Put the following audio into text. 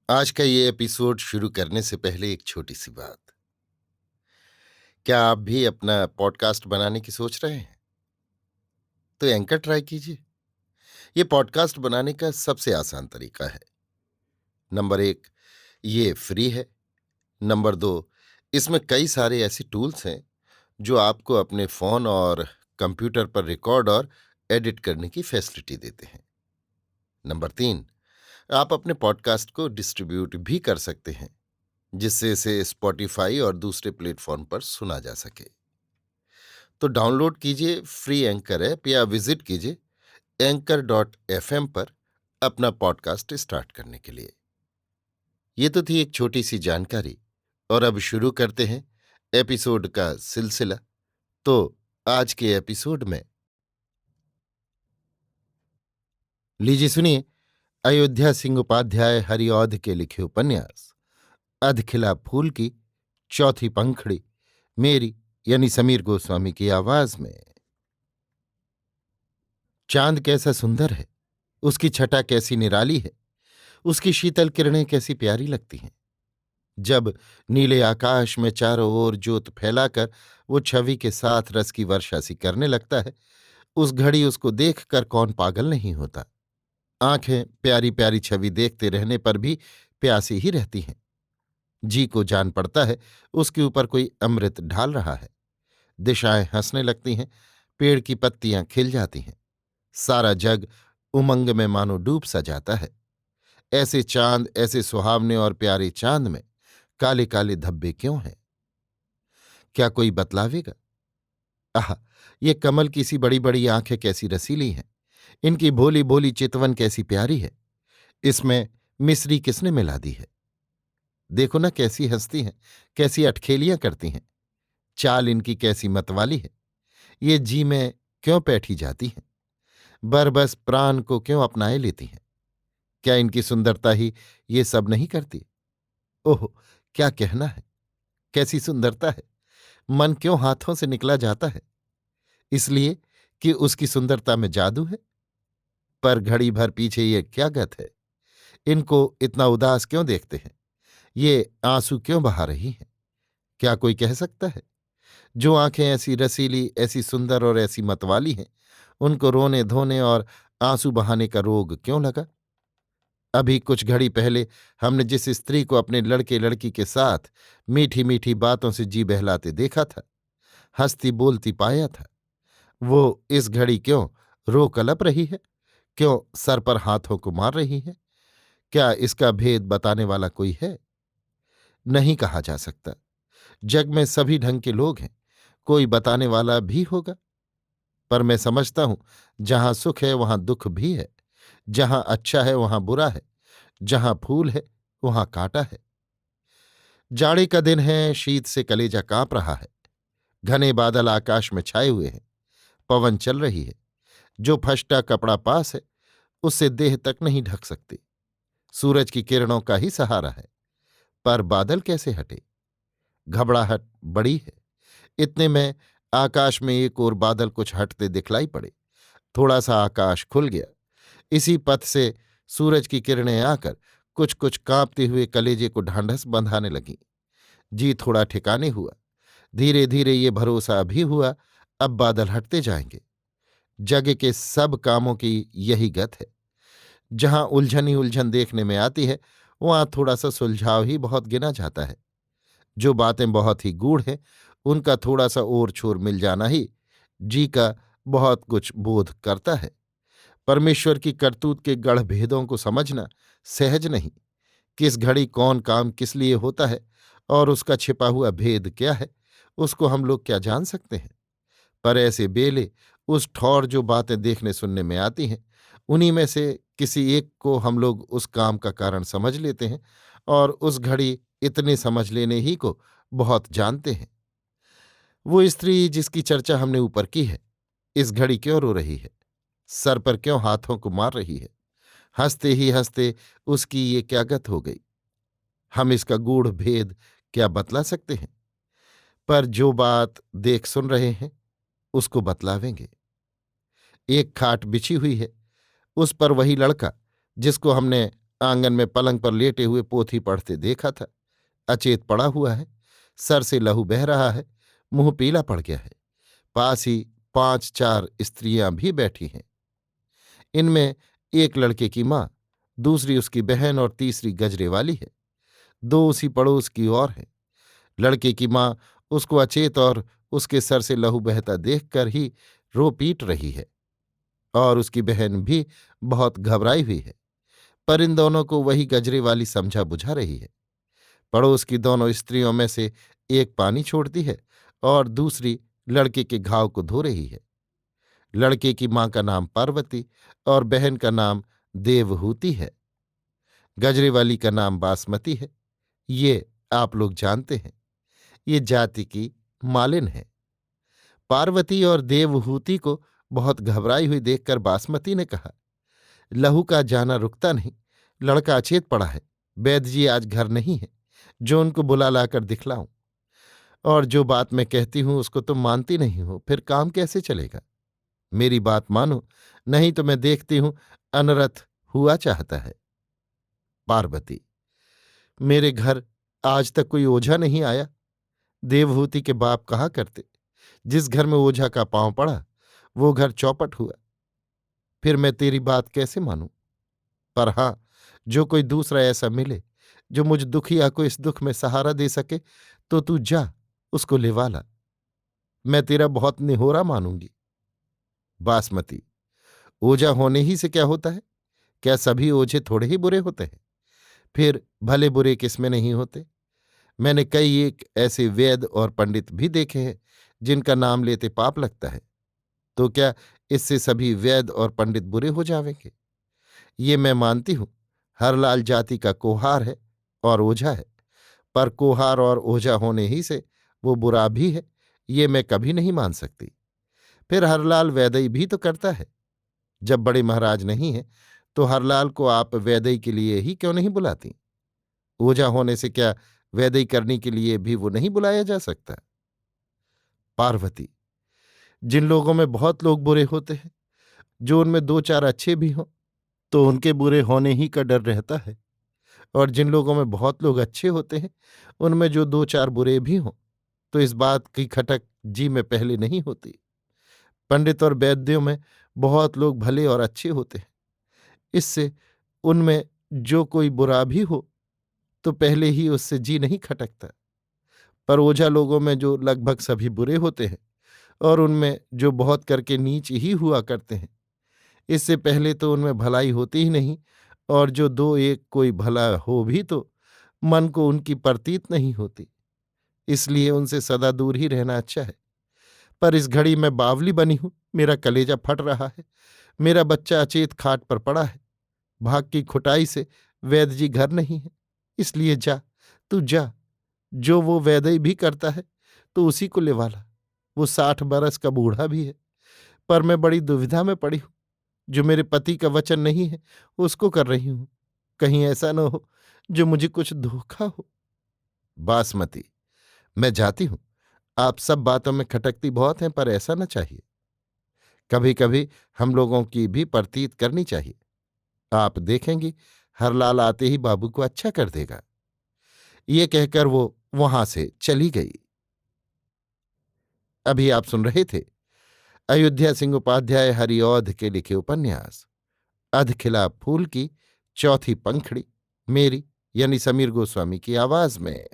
आज का ये एपिसोड शुरू करने से पहले एक छोटी सी बात। क्या आप भी अपना पॉडकास्ट बनाने की सोच रहे हैं? तो एंकर ट्राई कीजिए। ये पॉडकास्ट बनाने का सबसे आसान तरीका है। नंबर 1, ये फ्री है। नंबर 2, इसमें कई सारे ऐसे टूल्स हैं जो आपको अपने फोन और कंप्यूटर पर रिकॉर्ड और एडिट करने की फैसिलिटी देते हैं। नंबर 3, आप अपने पॉडकास्ट को डिस्ट्रीब्यूट भी कर सकते हैं, जिससे इसे स्पॉटिफाई और दूसरे प्लेटफॉर्म पर सुना जा सके। तो डाउनलोड कीजिए फ्री एंकर ऐप या विजिट कीजिए anchor.fm पर अपना पॉडकास्ट स्टार्ट करने के लिए। ये तो थी एक छोटी सी जानकारी, और अब शुरू करते हैं एपिसोड का सिलसिला। तो आज के एपिसोड में लीजिए सुनिए अयोध्या सिंह उपाध्याय हरिऔध के लिखे उपन्यास अधखिला फूल की चौथी पंखुड़ी, मेरी यानी समीर गोस्वामी की आवाज में। चांद कैसा सुंदर है, उसकी छटा कैसी निराली है, उसकी शीतल किरणें कैसी प्यारी लगती हैं। जब नीले आकाश में चारों ओर ज्योत फैलाकर वो छवि के साथ रस की वर्षा सी करने लगता है, उस घड़ी उसको देखकर कौन पागल नहीं होता। आंखें प्यारी प्यारी छवि देखते रहने पर भी प्यासी ही रहती हैं। जी को जान पड़ता है उसके ऊपर कोई अमृत ढाल रहा है। दिशाएं हंसने लगती हैं, पेड़ की पत्तियां खिल जाती हैं, सारा जग उमंग में मानो डूब सा जाता है। ऐसे चांद, ऐसे सुहावने और प्यारे चांद में काले काले धब्बे क्यों हैं? क्या कोई बतलावेगा? आह, ये कमल की सी बड़ी बड़ी आंखें कैसी रसीली हैं, इनकी भोली भोली चितवन कैसी प्यारी है। इसमें मिश्री किसने मिला दी है? देखो ना कैसी हंसती हैं, कैसी अटखेलियां करती हैं। चाल इनकी कैसी मतवाली है। ये जी में क्यों बैठी जाती हैं? बरबस प्राण को क्यों अपनाए लेती हैं? क्या इनकी सुंदरता ही ये सब नहीं करती? ओह, क्या कहना है! कैसी सुंदरता है! मन क्यों हाथों से निकला जाता है? इसलिए कि उसकी सुंदरता में जादू है। पर घड़ी भर पीछे ये क्या गत है? इनको इतना उदास क्यों देखते हैं? ये आंसू क्यों बहा रही हैं? क्या कोई कह सकता है? जो आंखें ऐसी रसीली, ऐसी सुंदर और ऐसी मतवाली हैं, उनको रोने धोने और आंसू बहाने का रोग क्यों लगा? अभी कुछ घड़ी पहले हमने जिस स्त्री को अपने लड़के लड़की के साथ मीठी मीठी बातों से जी बहलाते देखा था, हंसती बोलती पाया था, वो इस घड़ी क्यों रो कलप रही है? क्यों सर पर हाथों को मार रही है? क्या इसका भेद बताने वाला कोई है? नहीं कहा जा सकता। जग में सभी ढंग के लोग हैं, कोई बताने वाला भी होगा। पर मैं समझता हूं, जहां सुख है वहां दुख भी है, जहां अच्छा है वहां बुरा है, जहां फूल है वहां कांटा है। जाड़े का दिन है, शीत से कलेजा कांप रहा है। घने बादल आकाश में छाए हुए हैं, पवन चल रही है। जो फष्टा कपड़ा पास है उससे देह तक नहीं ढक सकती। सूरज की किरणों का ही सहारा है। पर बादल कैसे हटे? घबराहट बड़ी है। इतने में आकाश में एक और बादल कुछ हटते दिखलाई पड़े। थोड़ा सा आकाश खुल गया। इसी पथ से सूरज की किरणें आकर कुछ कुछ कांपते हुए कलेजे को ढांढस बंधाने लगीं। जी थोड़ा ठिकाने हुआ। धीरे धीरे ये भरोसा भी हुआ, अब बादल हटते जाएंगे। जग के सब कामों की यही गत है। जहां उलझन ही उलझन देखने में आती है, वहां थोड़ा सा सुलझाव ही बहुत गिना जाता है। जो बातें बहुत ही गूढ़ हैं, उनका थोड़ा सा ओर छोर मिल जाना ही जी का बहुत कुछ बोध करता है। परमेश्वर की करतूत के गढ़ भेदों को समझना सहज नहीं। किस घड़ी कौन काम किस लिए होता है और उसका छिपा हुआ भेद क्या है, उसको हम लोग क्या जान सकते हैं? पर ऐसे बेले उस ठौर जो बातें देखने सुनने में आती हैं, उन्हीं में से किसी एक को हम लोग उस काम का कारण समझ लेते हैं, और उस घड़ी इतने समझ लेने ही को बहुत जानते हैं। वो स्त्री जिसकी चर्चा हमने ऊपर की है, इस घड़ी क्यों रो रही है? सर पर क्यों हाथों को मार रही है? हंसते ही हंसते उसकी ये क्या गत हो गई? हम इसका गूढ़ भेद क्या बतला सकते हैं? पर जो बात देख सुन रहे हैं उसको बतलावेंगे। एक खाट बिछी हुई है, उस पर वही लड़का जिसको हमने आंगन में पलंग पर लेटे हुए पोथी पढ़ते देखा था। अचेत पड़ा हुआ है, सर से लहू बह रहा है, मुंह पीला पड़ गया है। पास ही 5-4 स्त्रियां भी बैठी हैं। इनमें एक लड़के की माँ, दूसरी उसकी बहन और तीसरी गजरे वाली है। 2 उसी पड़ोस की और हैं। लड़के की माँ उसको अचेत और उसके सर से लहू बहता देखकर ही रो पीट रही है, और उसकी बहन भी बहुत घबराई हुई है। पर इन दोनों को वही गजरे वाली समझा बुझा रही है। पड़ोस की दोनों स्त्रियों में से एक पानी छोड़ती है और दूसरी लड़के के घाव को धो रही है। लड़के की माँ का नाम पार्वती और बहन का नाम देवहूति है। गजरे वाली का नाम बासमती है। ये आप लोग जानते हैं। ये जाति की मालिन है। पार्वती और देवहूति को बहुत घबराई हुई देखकर बासमती ने कहा, लहू का जाना रुकता नहीं। लड़का अचेत पड़ा है। वैद्य जी आज घर नहीं है, जो उनको बुला लाकर दिखलाऊं। और जो बात मैं कहती हूं उसको तुम मानती नहीं हो, फिर काम कैसे चलेगा? मेरी बात मानो, नहीं तो मैं देखती हूं अनर्थ हुआ चाहता है। पार्वती, मेरे घर आज तक कोई ओझा नहीं आया। देवहूति के बाप कहा करते, जिस घर में ओझा का पांव पड़ा वो घर चौपट हुआ। फिर मैं तेरी बात कैसे मानूं? पर हां, जो कोई दूसरा ऐसा मिले जो मुझ दुखिया को इस दुख में सहारा दे सके, तो तू जा, उसको लेवा ला। मैं तेरा बहुत निहोरा मानूंगी। बासमती, ओझा होने ही से क्या होता है? क्या सभी ओझे थोड़े ही बुरे होते हैं? फिर भले बुरे किसमें नहीं होते? मैंने कई एक ऐसे वैद्य और पंडित भी देखे हैं जिनका नाम लेते पाप लगता है। तो क्या इससे सभी वैद्य और पंडित बुरे हो जावेंगे? ये मैं मानती हूं, हरलाल जाति का कोहार है और ओझा है, पर कोहार और ओझा होने ही से वो बुरा भी है, ये मैं कभी नहीं मान सकती। फिर हरलाल वैदई भी तो करता है। जब बड़े महाराज नहीं है तो हरलाल को आप वैदई के लिए ही क्यों नहीं बुलाती? ओझा होने से क्या वैदई करने के लिए भी वो नहीं बुलाया जा सकता? पार्वती, जिन लोगों में बहुत लोग बुरे होते हैं, जो उनमें 2-4 अच्छे भी हों, तो उनके बुरे होने ही का डर रहता है। और जिन लोगों में बहुत लोग अच्छे होते हैं, उनमें जो 2-4 बुरे भी हों, तो इस बात की खटक जी में पहले नहीं होती। पंडित और वैद्यों में बहुत लोग भले और अच्छे होते हैं, इससे उनमें जो कोई बुरा भी हो तो पहले ही उससे जी नहीं खटकता। पर ओझा लोगों में जो लगभग सभी बुरे होते हैं और उनमें जो बहुत करके नीच ही हुआ करते हैं, इससे पहले तो उनमें भलाई होती ही नहीं, और जो 2-1 कोई भला हो भी तो मन को उनकी प्रतीत नहीं होती। इसलिए उनसे सदा दूर ही रहना अच्छा है। पर इस घड़ी मैं बावली बनी हूं, मेरा कलेजा फट रहा है। मेरा बच्चा अचेत खाट पर पड़ा है। भाग की खुटाई से वैद्य जी घर नहीं है। इसलिए जा, तू जा। जो वो वैदई भी करता है तो उसी को लेवा ला। वो 60 बरस का बूढ़ा भी है। पर मैं बड़ी दुविधा में पड़ी हूं। जो मेरे पति का वचन नहीं है उसको कर रही हूं। कहीं ऐसा न हो जो मुझे कुछ धोखा हो। बासमती, मैं जाती हूं। आप सब बातों में खटकती बहुत हैं, पर ऐसा न चाहिए। कभी कभी हम लोगों की भी प्रतीत करनी चाहिए। आप देखेंगी, हरलाल आते ही बाबू को अच्छा कर देगा। ये कहकर वो वहां से चली गई। अभी आप सुन रहे थे अयोध्या सिंह उपाध्याय हरिऔध के लिखे उपन्यास अधखिला फूल की चौथी पंखड़ी, मेरी यानी समीर गोस्वामी की आवाज में।